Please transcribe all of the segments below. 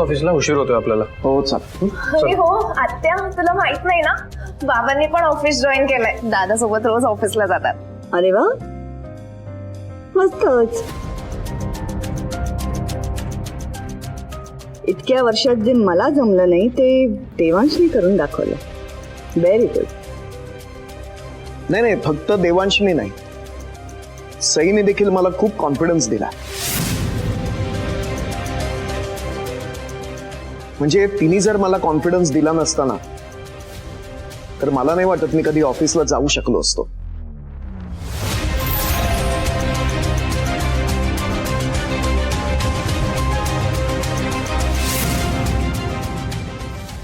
ऑफिसला उशीर होतोय आपल्याला. हो चाल. अरे हो आत्या, तुला माहित नाही ना, बाबांनी पण ऑफिस जॉईन केलंय. दादा सोबत रोज ऑफिसला जातात. अरे वा, मस्तच. इतक्या वर्षात जे मला जमलं नाही ते देवांशनी करून दाखवलं. Very good. नाही नाही, फक्त देवांशनी नाही, सईने देखील मला खूप कॉन्फिडन्स दिला. म्हणजे तिने जर मला कॉन्फिडन्स दिला नसताना तर मला नाही वाटत मी कधी ऑफिसला जाऊ शकलो असतो.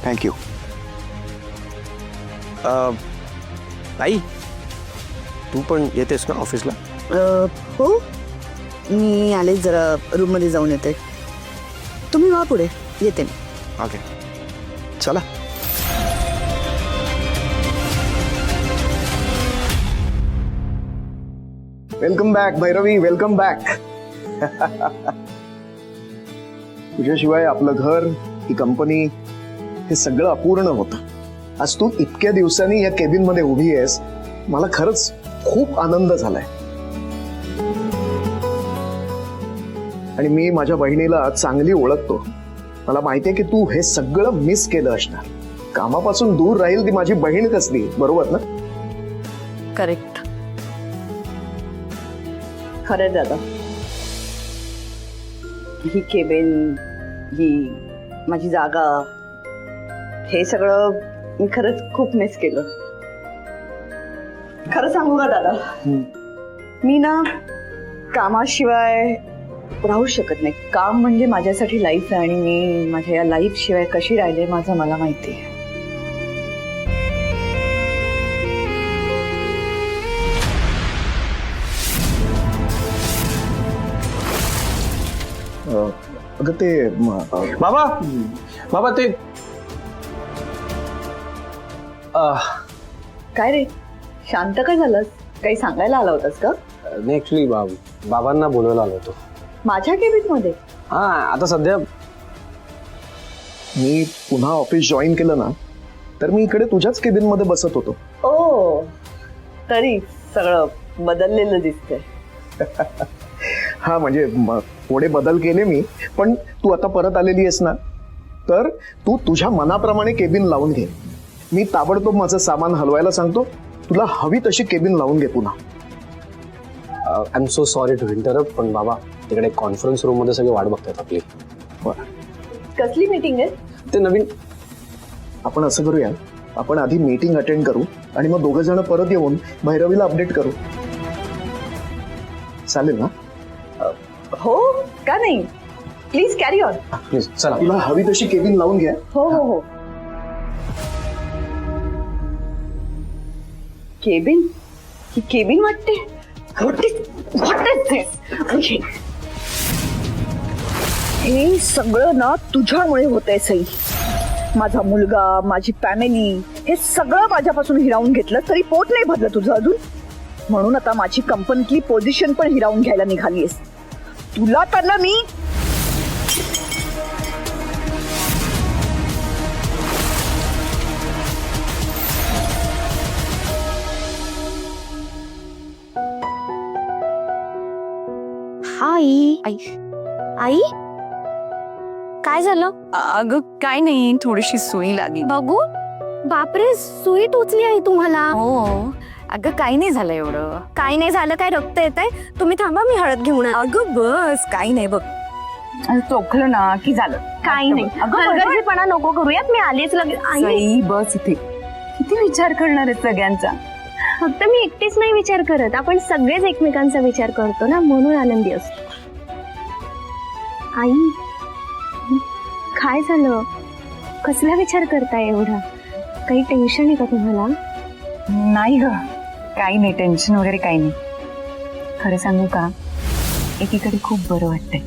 थँक्यू. आई, तू पण येतेस ना ऑफिसला? हो, मी आले, जरा रूम मध्ये जाऊन येते. तुम्ही वा पुढे, येते मी. ओके, चला. Welcome back Bhairavi, welcome back. तुझ्याशिवाय आपलं घर, ही कंपनी, हे सगळं अपूर्ण होतं. आज तू इतक्या दिवसांनी या केबिन मध्ये उभी आहेस, मला खरंच खूप आनंद झालाय. आणि मी माझ्या बहिणीला चांगली ओळखतो. मला माहितीये की तू हे सगळं मिस केलं असणार. कामापासून दूर राहील ती माझी बहीण कसली, बरोबर ना? करेक्ट. खरं दादा, ही केबिन, ही माझी जागा, हे सगळं मी खरंच खूप मिस केलं. खरं सांगू का दादा, मी ना कामाशिवाय राहू शकत नाही. काम म्हणजे माझ्यासाठी लाईफ आहे, आणि मी माझ्या या लाईफ शिवाय कशी राहिले माझं मला माहिती आहे. अगं ते बाबा, बाबा ते काय रे, शांत काय झालंस? काही सांगायला आला होतास का? नाही, ऍक्च्युली बाबांना बोलवायला आलो होतो. माझ्या केबिन मध्ये? हा, आता सध्या मी पुन्हा ऑफिस जॉईन केलं ना, तर मी इकडे तुझ्याच केबिन मध्ये बसत होतो. ओ, तरी सगळं बदललेलं दिसतंय. हा, म्हणजे थोडे बदल केले मी, पण तू आता परत आलेली आहेस ना, तर तू तुझ्या मनाप्रमाणे केबिन लावून घे. मी ताबडतोब माझं सामान हलवायला सांगतो. तुला हवी तशी केबिन लावून घे पुन्हा. I am so sorry to interrupt, पण बाबा तिकडे कॉन्फरन्स रूम मध्ये सगळे वाट बघतात आपली. कसली मीटिंग आहे? ते नवीन. आपण असं करूया, आपण आधी मीटिंग अटेंड करू आणि मग दोघं जण परत येऊन भैरवीला अपडेट करू. चालेल ना? हो, का नाही. Please carry on. प्लीज चला. तुला हवी तशी केबिन लावून घ्या. हो हो हो. केबिन? ही केबिन वाटते? हे सगळं ना तुझ्यामुळे होतंय सई. माझा मुलगा, माझी फॅमिली, हे सगळं माझ्यापासून हिरावून घेतलं, तरी पोट नाही भरलं तुझं अजून. म्हणून आता माझी कंपनीतली पोझिशन पण हिरावून घ्यायला निघालीयस. तुला तर ना मी आई आई आई काय झालं? अगं काय नाही, थोडीशी सुई लागली. बघू. बापरे, सुई टोचली आहे तुम्हाला? हो, अगं काही नाही झालं एवढं. काय नाही झालं? काय रक्त येत आहे? तुम्ही थांबा, मी हळद घेऊन आणते. अगं बस, काही नाही बघ. चोखलं ना की झालं. काही नाही, हलगर्जीपणा नको करूयात, मी आलीच लगेच. आई, सई बस इथे. किती विचार करणार आहे सगळ्यांचा. फक्त मी एकटीच नाही विचार करत, आपण सगळेच एकमेकांचा विचार करतो ना, म्हणून आनंदी असतो. आई, काय झालं? कसला विचार करताय एवढा? काही टेन्शन आहे का तुम्हाला? नाही ग, काही नाही, टेन्शन वगैरे काही नाही. खरं सांगू का, एकीकडे खूप बरं वाटतंय.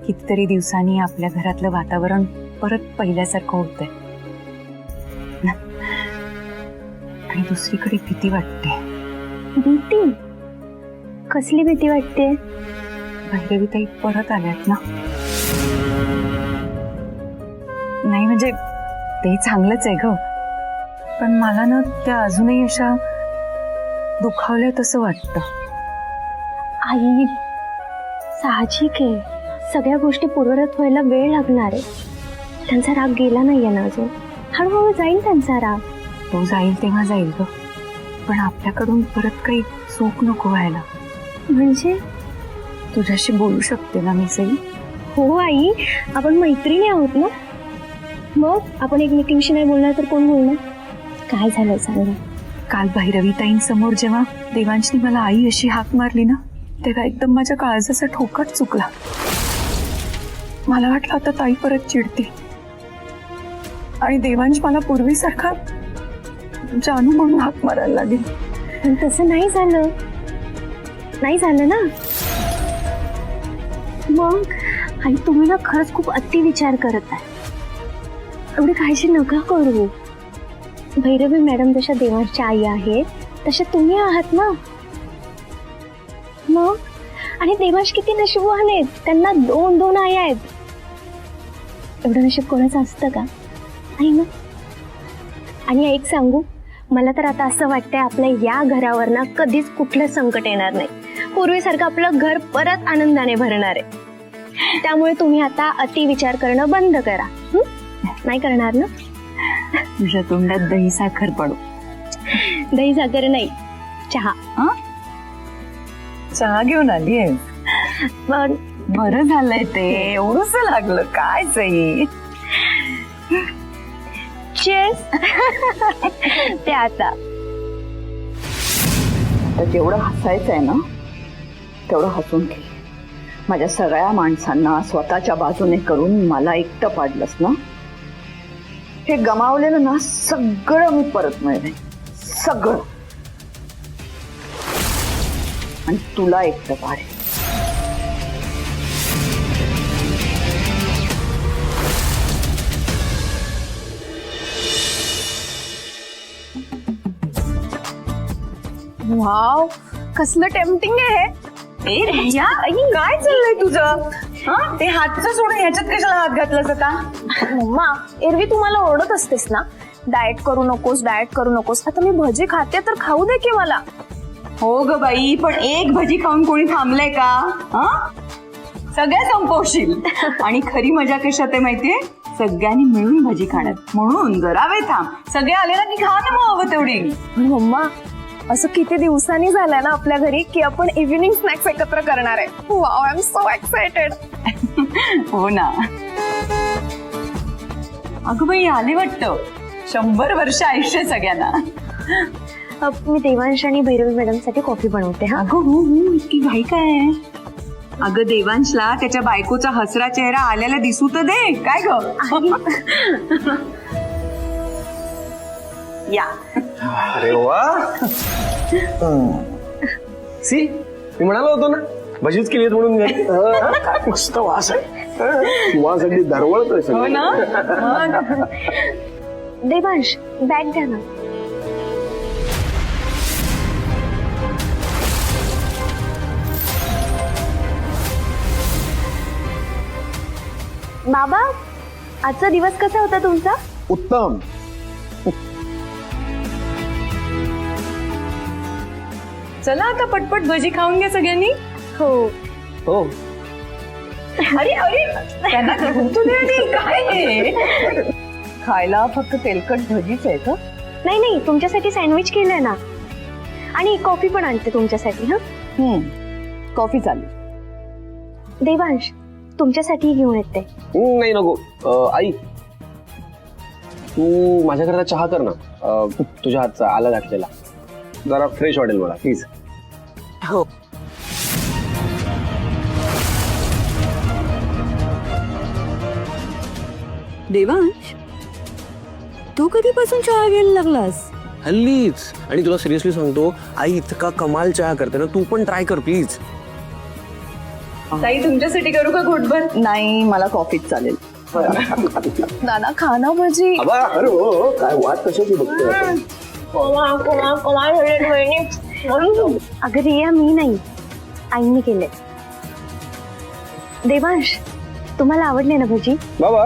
कितीतरी दिवसांनी आपल्या घरातलं वातावरण परत पहिल्यासारखं होतंय. आणि दुसरीकडे भीती वाटते. भीती? कसली भीती वाटते? भैरवी ताई परत आल्यात ना. म्हणजे ते चांगलंच आहे ग, पण मला ना त्या अजूनही अशा दुखावल्या तसं वाटतं. आई, साहजिक आहे, सगळ्या गोष्टी पूर्ववत व्हायला वेळ लागणार आहे. त्यांचा राग गेला नाहीये ना अजून, हळूहळू जाईल त्यांचा राग. तो जाईल तेव्हा जाईल ग, पण आपल्याकडून परत काही चूक नको व्हायला. म्हणजे तुझ्याशी बोलू शकते ना मी सई? हो आई, आपण मैत्रिणी आहोत ना. मग आपण एकमेकींशी नाही बोलणार तर कोण बोलणार? काय झालं सांगा. काल भैरवीताईंसमोर जेव्हा देवांशनी मला आई अशी हाक मारली ना, तेव्हा एकदम माझ्या काळजाचा ठोकाच चुकला. मला वाटलं आता ताई परत चिडते आणि देवांश मला पूर्वीसारखा जानू म्हणून हाक मारायला लागेल. पण तसं नाही झालं, नाही झालं ना. मग आई, तुम्ही ना खरंच खूप अतिविचार करत आहे. एवढी काळजी नका करू. भैरवी मॅडम जशा देवांच्या आई आहेत तशा तुम्ही आहात ना. मग आणि देवांश किती नशीबवान आहेत, त्यांना 2 आई आहेत. एवढं नशीब कोणाचं असतं का? आई ना. आणि एक सांगू, मला तर आता असं वाटतंय आपल्या या घरावर ना कधीच कुठलं संकट येणार नाही. पूर्वीसारखं आपलं घर परत आनंदाने भरणार आहे. त्यामुळे तुम्ही आता अतिविचार करणं बंद करा. नाही करणार ना? तुझ्या तोंडात दही साखर पडू. दही साखर नाही, चहा. चहा घेऊन आली आहे. पण बरं झालंय ते, एवढंच लागलं काय सई. चेस. ते आता जेवढं हसायचं आहे ना तेवढं हसून घे. माझ्या सगळ्या माणसांना स्वतःच्या बाजूने करून मला एकटं पाडलंस ना. हे गमावलेलं ना सगळं मी परत मिळवेन, सगळं. आणि तुला एकटं पाडेन. वाव, कसलं टेम्पटिंग आहे हे. काय चाललंय तुझं? ते हातचं सोडून ह्याच्यात कशाला हात घातलास आता? मम्मा, एरवी तुम्हाला ओरडत असतेस ना, डाएट करू नकोस, डाएट करू नकोस. आता मी भजी खाते तर खाऊ दे की मला. हो ग बाई, पण एक भजी खाऊन कोणी थांबलंय का? सगळ्या संपवशील. आणि खरी मजा कशात आहे माहितीये? सगळ्यांनी मिळून भजी खाण्यात. म्हणून जरा वेळ थांब, सगळे आले ना की खा ना मग हवं तेवढी. मम्मा, असं किती दिवसांनी झालंय ना आपल्या घरी की आपण इव्हिनिंग स्नॅक्स एकत्र करणार आहे. Wow, I am so excited. हो ना. अगं बाई, आले वाटतं. 100 वर्ष आयुष्य सगळ्यांना. मी देवांश आणि भैरवी मॅडम साठी कॉफी बनवते. हा, अगं हो हो, इतकी घाई काय? अगं देवांशला त्याच्या बायकोचा हसरा चेहरा आल्याला दिसू तर दे. काय ग? या. अरे वा. सी, मी म्हणालो होतो ना भजीच केली म्हणून घरी. काय मस्त वास आहे. वास अगदी दरवळतोय हो सगळं. ना. देवांश, बॅग द्या ना. बाबा, आजचा दिवस कसा होता तुमचा? उत्तम. चला आता पटपट भजी खाऊन घ्या सगळ्यांनी. हो. हो. अरे अरे, त्यांना तुला काय आहे? खायला फक्त तेलकट भजीच आहे का? नाही नाही, तुमच्यासाठी सँडविच केलंय ना. आणि कॉफी पण आणते तुमच्यासाठी. हा, कॉफी चालू. देवांश, तुमच्यासाठी घेऊन येते. नाही नको. आई, तू माझ्याकरता चहा कर ना. तुझ्या हातचा आला घातलेला जरा फ्रेश वाटेल मला प्लीज. हो. देवांश, तू कधीपासून चहा घ्यायला लागलास? हल्लीच. आणि तुला सिरियसली सांगतो, आई इतका कमाल चहा करते ना, तू पण ट्राय कर प्लीज. ताई, तुमच्यासाठी करू का घोटभर? नाही, मला कॉफीच चालेल. नाना, खा ना भजी. अरे हो, काय वाट कशाची बघतोय आपण? अगं रिया, मी नाही, आईने केले. देवांश, तुम्हाला आवडले ना भजी? बाबा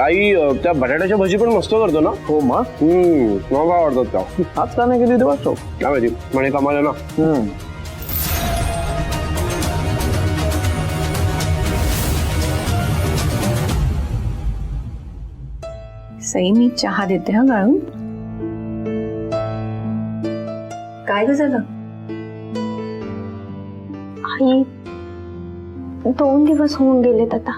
आई त्या बटाट्याच्या भजी पण मस्त करतो ना. हो मग मला आवडतात त्या. आज का नाही केली तेव्हा तो काय माहिती म्हणे कमाल ना. सई मी चहा देते हा गाळून. काय ग झालं? आई 2 दिवस होऊन गेलेत आता,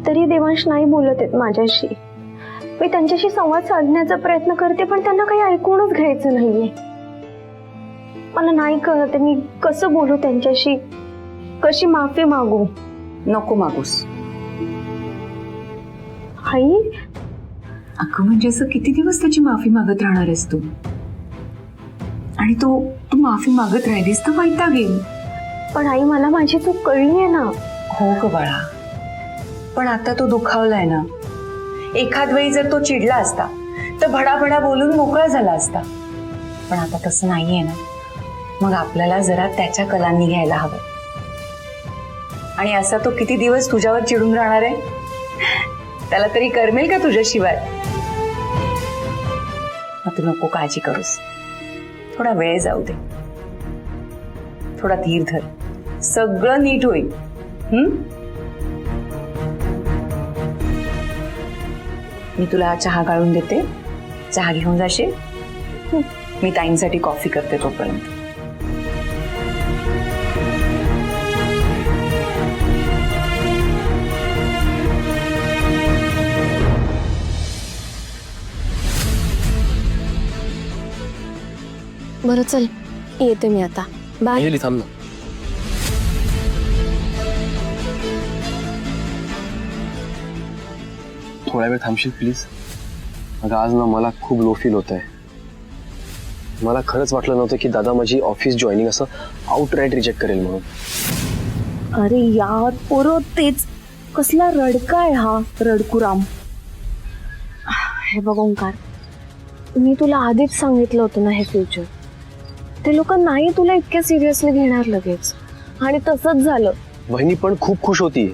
तरी देवांश नाही बोलत आहेत माझ्याशी. मी त्यांच्याशी संवाद साधण्याचा प्रयत्न करते पण त्यांना काही ऐकूनच घ्यायचं नाहीये. मला नाही कळत मी कसं बोलू त्यांच्याशी, कशी माफी मागू. नको मागूस. आई अगं म्हणजे असं किती दिवस त्याची माफी मागत राहणार आहेस तू? आणि तू माफी मागत राहिलीस तर वैताग येईल. पण आई मला माझी चूक कळली आहे ना. हो ग बाळा, पण आता तो दुखावलाय ना. एखाद वेळी जर तो चिडला असता तर भडाभडा बोलून मोकळा झाला असता, पण आता तसं नाहीये ना. मग आपल्याला जरा त्याच्या कलांनी घ्यायला हवं. आणि असा तो किती दिवस तुझ्यावर चिडून राहणार आहे? त्याला तरी करमेल का तुझ्याशिवाय? मग तू नको काळजी करूस. थोडा वेळ जाऊ दे, थोडा धीर धर, सगळं नीट होईल. मी तुला चहा गाळून देते, चहा घेऊन जाशील? मी ताईंसाठी कॉफी करते तोपर्यंत. बरं चल येते मी आता. बाय. अंजली थांब ना. थोड्या वेळ थांबशील प्लीज? अगं आज ना मला खूप लो फील होत आहे. मला खरंच वाटलं नव्हतं की दादा माझी ऑफिस जॉईनिंग असं आउटराईट रिजेक्ट करेल म्हणून. अरे यार पोरं तेच, कसला रडकाय हा रडकुराम. हे बघ ओंकार, मी तुला आधीच सांगितलं होतं ना हे फ्युचर. ते लोक नाही तुला इतक्या सिरियसली घेणार लगेच, आणि तसंच झालं. बहिणी पण खूप खुश होती,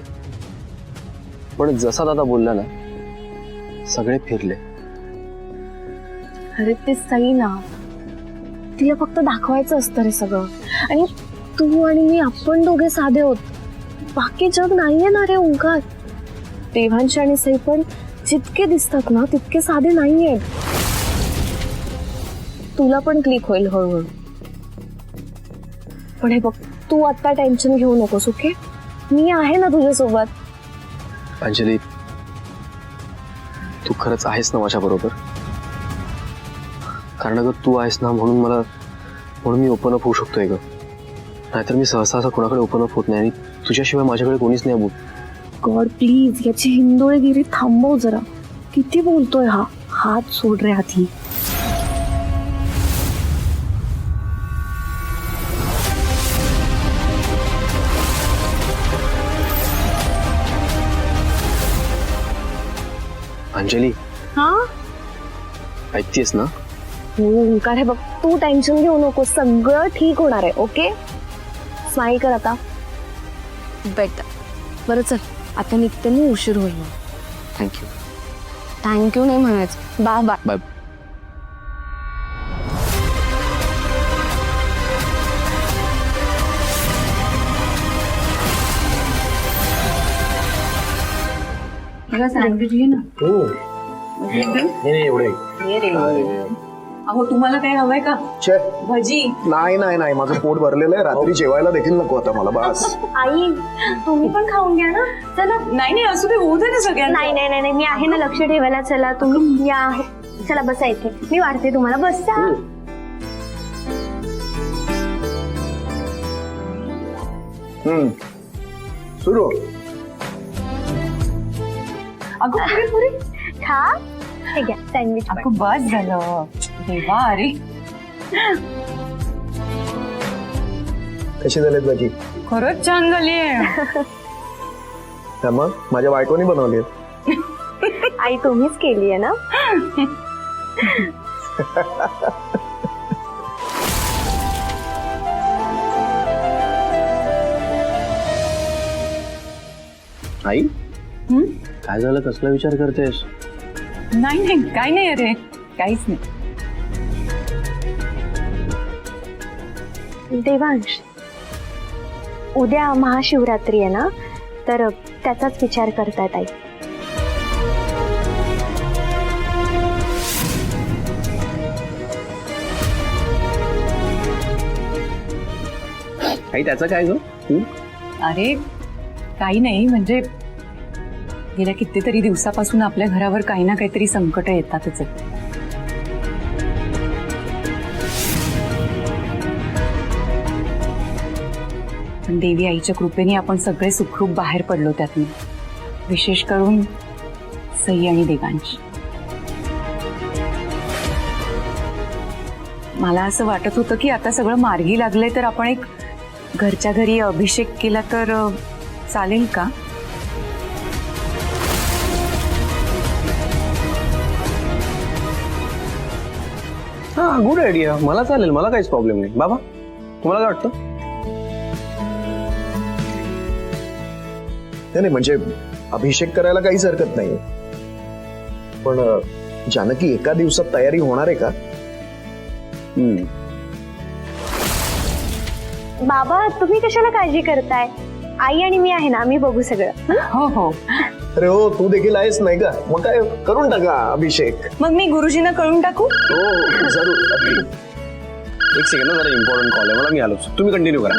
पण जसा दादा बोलला ना सगळे फिरले. अरे ते सई ना, तिला फक्त दाखवायचं असतं रे सगळं. आणि तू आणि मी आपण दोघे साधे होत, बाकी जग नाहीये ना रे ओंकार. देवांश आणि सई पण जितके दिसतात ना तितके साधे नाहीये. तुला पण क्लिक होईल हळूहळू. पण हे बघ, तू आता टेन्शन घेऊ नकोस, ओके? मी आहे ना तुझ्यासोबत. अंजली, तू खरंच आहेस ना माझ्या बरोबर? कारण अगं तू आहेस ना म्हणून मी ओपन अप होऊ शकतोय ग. नाहीतर मी सहसा असं कोणाकडे ओपन अप होत नाही, आणि तुझ्याशिवाय माझ्याकडे कोणीच नाही बोल. गॉड प्लीज याची हिंदोळगिरी थांबव जरा. किती बोलतोय हा. हात सोड रे आधी. अंजली, हा ऐकतेस ना? हो ओंकार, हे बघ तू टेन्शन घेऊ नको, सगळं ठीक होणार आहे, ओके? स्माईल कर आता. बेटर. बरं चल आता निघते मी, उशीर होईल. थँक्यू. थँक्यू नाही म्हणायचं, बाय बाय. बाय. सँडविच घे ना. नाही एवढे. अहो तुम्हाला काय हवंय का? भजी? नाही नाही नाही, माझं पोट भरलेलं आहे. रात्री जेवायला देखील नको आता मला. बस. आई तुम्ही पण खाऊन घ्या ना. चला. नाही नाही, असू दे, होऊ दे ना सगळ्यांना. नाही नाही नाही, मी आहे ना लक्ष ठेवायला. चला तुम्ही या. चला बसा इथे, मी वाढते तुम्हाला. बसा. सुरू. अगं पुरे पुरे खा. हे घ्या सँडविच. अगं बस झालं देवा. अरे कशी झालीत भाजी? खरंच छान झाली. मग माझ्या बायकोनी बनवली. आई तुम्हीच केली आहे ना? आई हं? काय झालं, कसला विचार करतेस? नाही नाही काय नाही अरे काहीच नाही. देवांश, उद्या महाशिवरात्री आहे ना, तर त्याचाच विचार करतायत आई. आई त्याचं काय ग? अरे काही नाही, म्हणजे गेल्या कितीतरी दिवसापासून आपल्या घरावर काही ना काहीतरी संकट येतातच आहेत. पण देवी आईच्या कृपेने आपण सगळे सुखरूप बाहेर पडलो त्यातून, विशेष करून सई आणि देवांश. मला असं वाटत होतं की आता सगळं मार्गी लागलंय तर आपण एक घरच्या घरी अभिषेक केला तर चालेल का? हा गुड आयडिया, मला चालेल, मला काहीच प्रॉब्लेम नाही. बाबा तुम्हाला काय वाटतं? नाही म्हणजे अभिषेक करायला काहीच हरकत नाही, पण जानकी एका दिवसात तयारी होणार आहे का? बाबा, तुम्ही कशाला काळजी करताय? आई आणि मी आहे ना, आम्ही बघू सगळं. हो हो. अरे हो, तू देखील आहेस नाही का? मग काय करून टाका अभिषेक. मग मी गुरुजींना कळून टाकू? हो जरूर. एक सेकंड, जरा इम्पॉर्टंट कॉल आहे मला, मी आलोच. तुम्ही कंटिन्यू करा.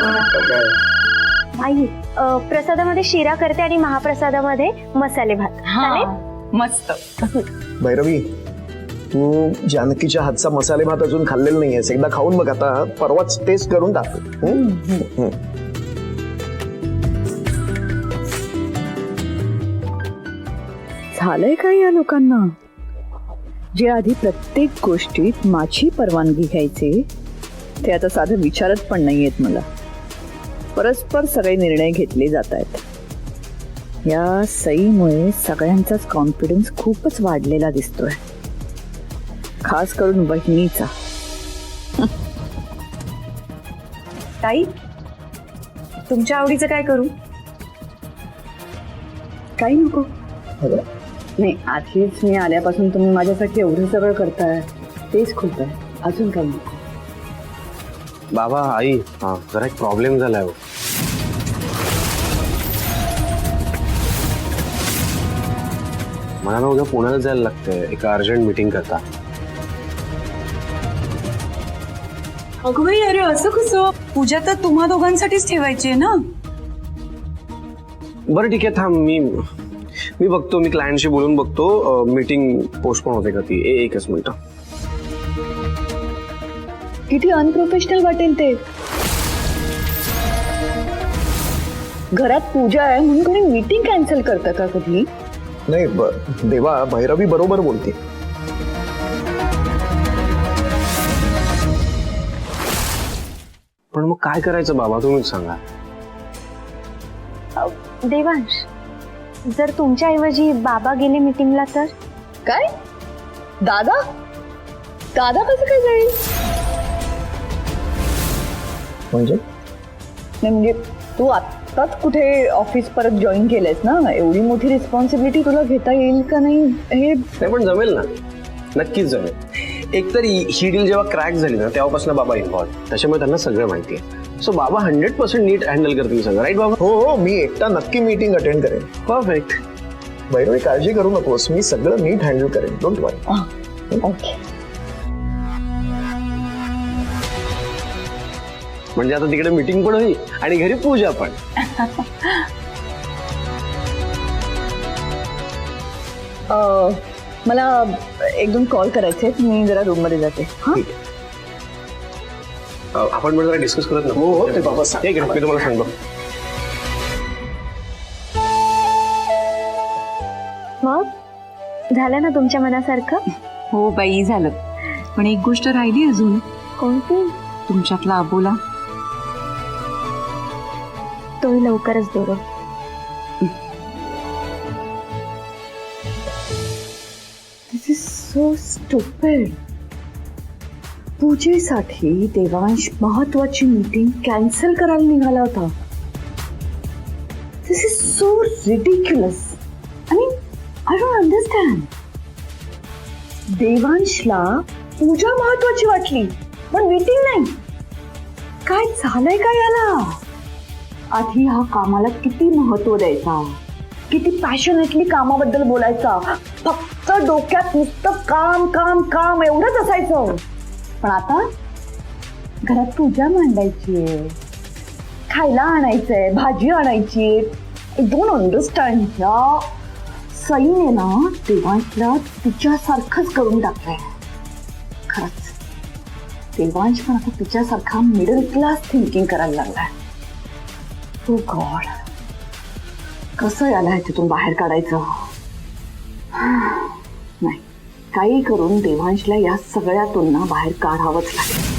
आई, प्रसादामध्ये शिरा करते आणि महाप्रसादामध्ये मसाले भात. चालेल? मस्त. भैरवी, तू जानकीच्या हातचा मसाले भात अजून खाल्लेला नाहीयेस, एकदा खाऊन बघ. आता परवाच टेस्ट करून टाक. झालंय काय या लोकांना, जे आधी प्रत्येक गोष्टीत माझी परवानगी घ्यायचे ते आता साधं विचारत पण नाहीयेत मला. परस्पर सगळे निर्णय घेतले जात आहेत. या सईमुळे सगळ्यांचाच कॉन्फिडन्स खूपच वाढलेला दिसतोय, खास करून बहिणीचा. ताई, तुमच्या आवडीचं काय करू? काही नको. नाही, आधीच मी आल्यापासून तुम्ही माझ्यासाठी एवढं सगळं करताय, तेच खूप आहे. अजून काही नको. बाबा आई, हा जरा एक प्रॉब्लेम झालाय हो. मला ना उद्या पुण्याला जायला लागतंय एका अर्जंट मीटिंग करता. अगं बाई, अरे असं कसं? पूजा तर तुम्हा दोघांसाठीच ठेवायची आहे ना. बरं ठीक आहे, थांब, मी बघतो, मी क्लायंटशी बोलून बघतो मीटिंग पोस्टपोन होते का ती. एकच मिनिट. किती अनप्रोफेशनल वाटेल ते. घरात पूजा आहे म्हणून कोणी मीटिंग कॅन्सल करतं का कधी? नाही देवा, भैरवी बरोबर बोलते. पण मग काय करायचं बाबा, तुम्हीच सांगा. देवांश, जर तुमच्या ऐवजी बाबा गेले मीटिंगला तर? काय? दादा दादा कसं काय जाईल? म्हणजे नाही म्हणजे तू आत्ताच कुठे ऑफिस परत जॉईन केलंयस ना, एवढी मोठी रिस्पॉन्सिबिलिटी तुला घेता येईल का नाही हे. नाही पण जमेल ना, नक्कीच जमेल. एकतर ही डील जेव्हा क्रॅक झाली ना तेव्हापासून बाबा इन्व्हॉल्व, त्याच्यामुळे त्यांना सगळं माहिती आहे. सो बाबा 100% नीट हँडल करतील सगळं. राईट बाबा? हो हो, मी एकटा नक्की मीटिंग अटेंड करेन. परफेक्ट. भैरवी काळजी करू नकोस, मी सगळं नीट हँडल करेन. Don't worry. ओके. म्हणजे आता तिकडे मीटिंग पण होईल आणि घरी पूजा पण. मला 1-2 कॉल करायचे, मी जरा रूम मध्ये जाते. ठीक आहे. आपण पण जरा डिस्कस करत ना. हो हो, ते बाबा सांग. ठीक आहे, मी तुम्हाला सांगतो. मग झालं ना तुमच्या मनासारखं? हो बाई, झालं. पण एक गोष्ट राहिली अजून. कोणती? तुमच्यातला अबोला. तोही लवकरच दोघं. This is so stupid. पूजेसाठी देवांश महत्वाची मीटिंग कॅन्सल करायला निघाला होता. This is so ridiculous. I mean I don't understand. देवांशला पूजा महत्वाची वाटली पण मीटिंग नाही. काय झालंय का याला? आधी हा कामाला किती महत्व द्यायचा, किती पॅशनेटली कामाबद्दल बोलायचा, फक्त डोक्यात नुसतं काम काम काम एवढंच असायचं. पण आता घरात पूजा मांडायची, खायला आणायचंय, भाजी आणायची. I don't understand. या सईने ना देवांशला तिच्यासारखंच करून टाकलंय. खरंच देवांश पण आता तिच्यासारखा मिडल क्लास थिंकिंग करायला लागलाय. ओ गॉड, कसं याला ह्याच्यातून बाहेर काढायचं? नाही, काही करून देवांशला या सगळ्यातून ना बाहेर काढावंच लागेल.